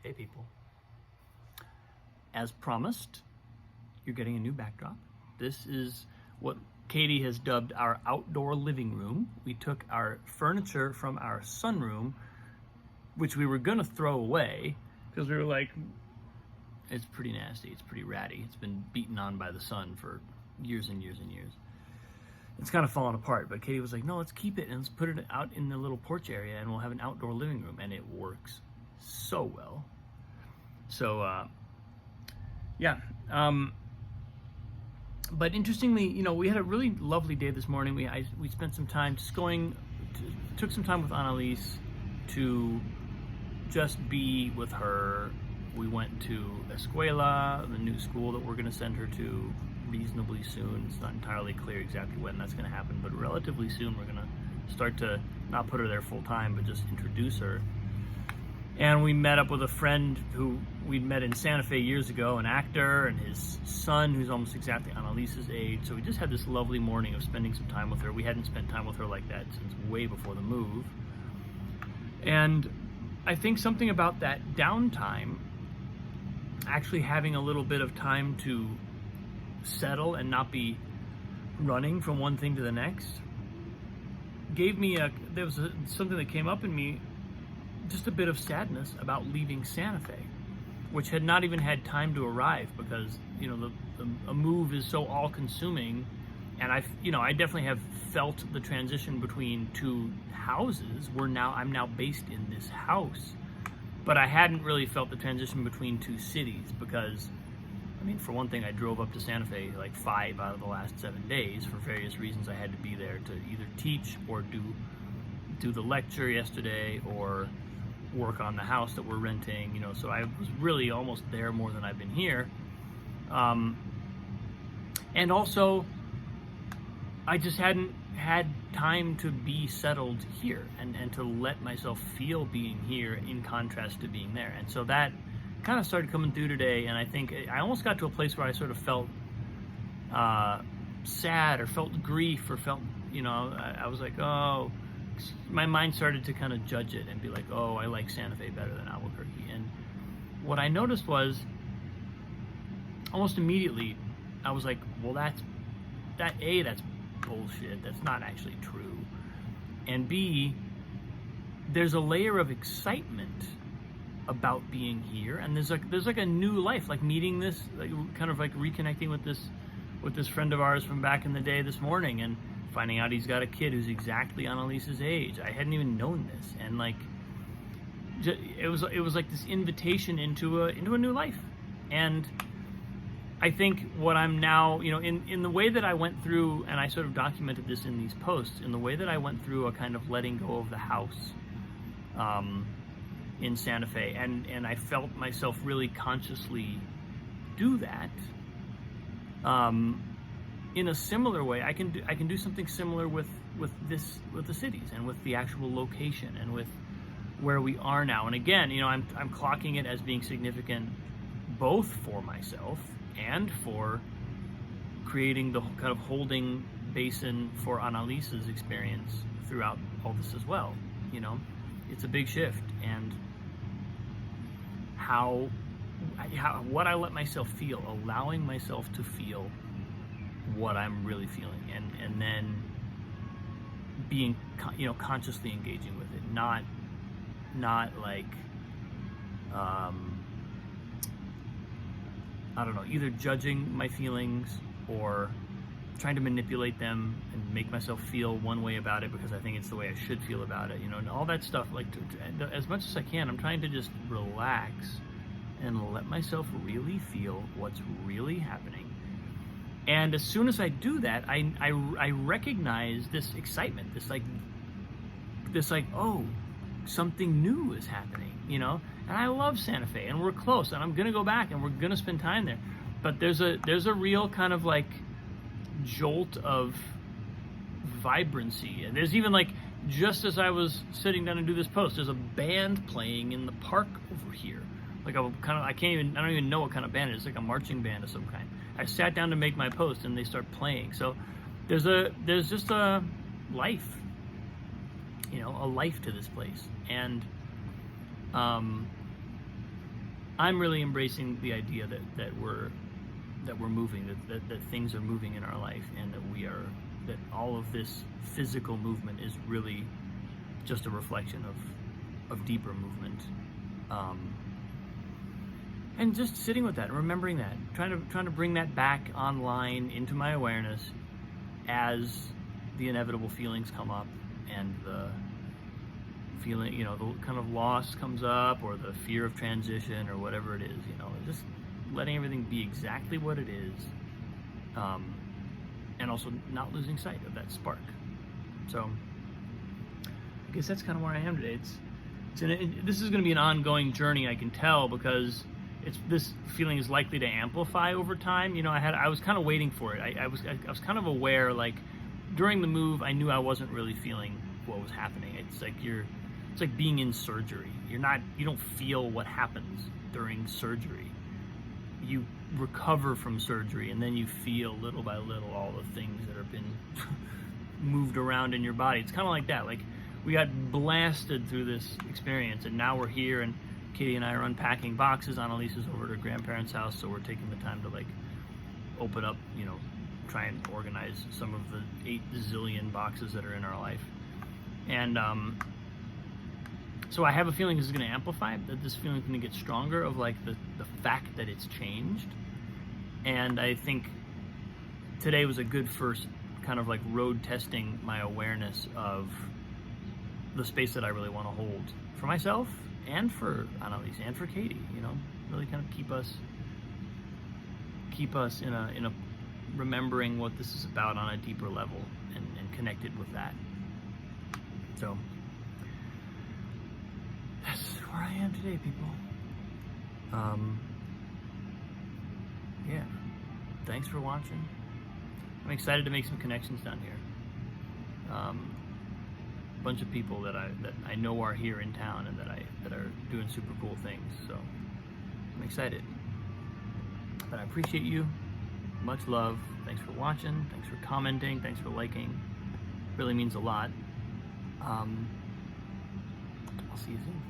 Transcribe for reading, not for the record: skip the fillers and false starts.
Hey people. As promised, you're getting a new backdrop. This is what Katie has dubbed our outdoor living room. We took our furniture from our sunroom, which we were gonna throw away because we were like, it's pretty nasty, it's pretty ratty. It's been beaten on by the sun for years and years and years. It's kind of fallen apart, but Katie was like, no, let's keep it and let's put it out in the little porch area and we'll have an outdoor living room, and it works so well. So, but interestingly, we had a really lovely day this morning. We spent some time took some time with Annalise to just be with her. We went to Escuela, the new school that we're going to send her to reasonably soon. It's not entirely clear exactly when that's going to happen, but relatively soon we're going to start to not put her there full time, but just introduce her. And we met up with a friend who we'd met in Santa Fe years ago, an actor, and his son, who's almost exactly Annalise's age. So we just had this lovely morning of spending some time with her. We hadn't spent time with her like that since way before the move. And I think something about that downtime, actually having a little bit of time to settle and not be running from one thing to the next, gave me something that came up in me, just a bit of sadness about leaving Santa Fe, which had not even had time to arrive because a move is so all-consuming, and I definitely have felt the transition between two houses. I'm now based in this house, but I hadn't really felt the transition between two cities because, for one thing, I drove up to Santa Fe like 5 out of the last 7 days for various reasons. I had to be there to either teach or do the lecture yesterday or work on the house that we're renting, so I was really almost there more than I've been here. And also, I just hadn't had time to be settled here and to let myself feel being here in contrast to being there. And so that kind of started coming through today, and I think I almost got to a place where I sort of felt sad or felt grief or felt, I was like, oh, my mind started to kind of judge it and be like, oh, I like Santa Fe better than Albuquerque. And what I noticed was almost immediately, I was like, well, that's bullshit. That's not actually true. And B, there's a layer of excitement about being here, and there's like a new life, like meeting this, like kind of like reconnecting with this friend of ours from back in the day this morning, and finding out he's got a kid who's exactly Annalise's age. I hadn't even known this, and like it was like this invitation into a new life. And I think what I'm now, in the way that I went through, and I sort of documented this in these posts, in the way that I went through a kind of letting go of the house in Santa Fe, and I felt myself really consciously do that. In a similar way, I can do something similar with the cities and with the actual location and with where we are now. And again, I'm clocking it as being significant both for myself and for creating the kind of holding basin for Annalise's experience throughout all this as well. It's a big shift, and what I let myself feel, allowing myself to feel what I'm really feeling, and then being consciously engaging with it, not like I don't know, either judging my feelings or trying to manipulate them and make myself feel one way about it because I think it's the way I should feel about it, and all that stuff. Like as much as I can, I'm trying to just relax and let myself really feel what's really happening. And as soon as I do that, I recognize this excitement, this like, oh, something new is happening, And I love Santa Fe, and we're close, and I'm gonna go back, and we're gonna spend time there. But there's a real kind of like jolt of vibrancy, and there's even like, just as I was sitting down to do this post, there's a band playing in the park over here. Like I don't even know what kind of band it is. It's like a marching band of some kind. I sat down to make my post and they start playing. So there's just a life, a life to this place. And I'm really embracing the idea that we're moving, that things are moving in our life, and that all of this physical movement is really just a reflection of deeper movement. And just sitting with that, and remembering that, trying to bring that back online into my awareness as the inevitable feelings come up, and the feeling, the kind of loss comes up, or the fear of transition, or whatever it is, just letting everything be exactly what it is, and also not losing sight of that spark. So I guess that's kind of where I am today. This is going to be an ongoing journey, I can tell, because this feeling is likely to amplify over time. I was kind of waiting for it. I was kind of aware, like during the move, I knew I wasn't really feeling what was happening. It's like being in surgery. You don't feel what happens during surgery. You recover from surgery, and then you feel little by little all the things that have been moved around in your body. It's kind of like that. Like, we got blasted through this experience, and now we're here, and Katie and I are unpacking boxes. Annalise is over at her grandparents' house, so we're taking the time to open up, try and organize some of the 8 zillion boxes that are in our life. And so I have a feeling this is going to amplify, that this feeling is going to get stronger, of the fact that it's changed. And I think today was a good first kind of road testing my awareness of the space that I really want to hold for myself, and for Annalise, and for Katie, really kind of keep us in a remembering what this is about on a deeper level, and connected with that. So that's where I am today, people. Yeah, thanks for watching. I'm excited to make some connections down here. A bunch of people that I know are here in town, and that are doing super cool things. So I'm excited. But I appreciate you. Much love. Thanks for watching. Thanks for commenting. Thanks for liking. Really means a lot. I'll see you soon.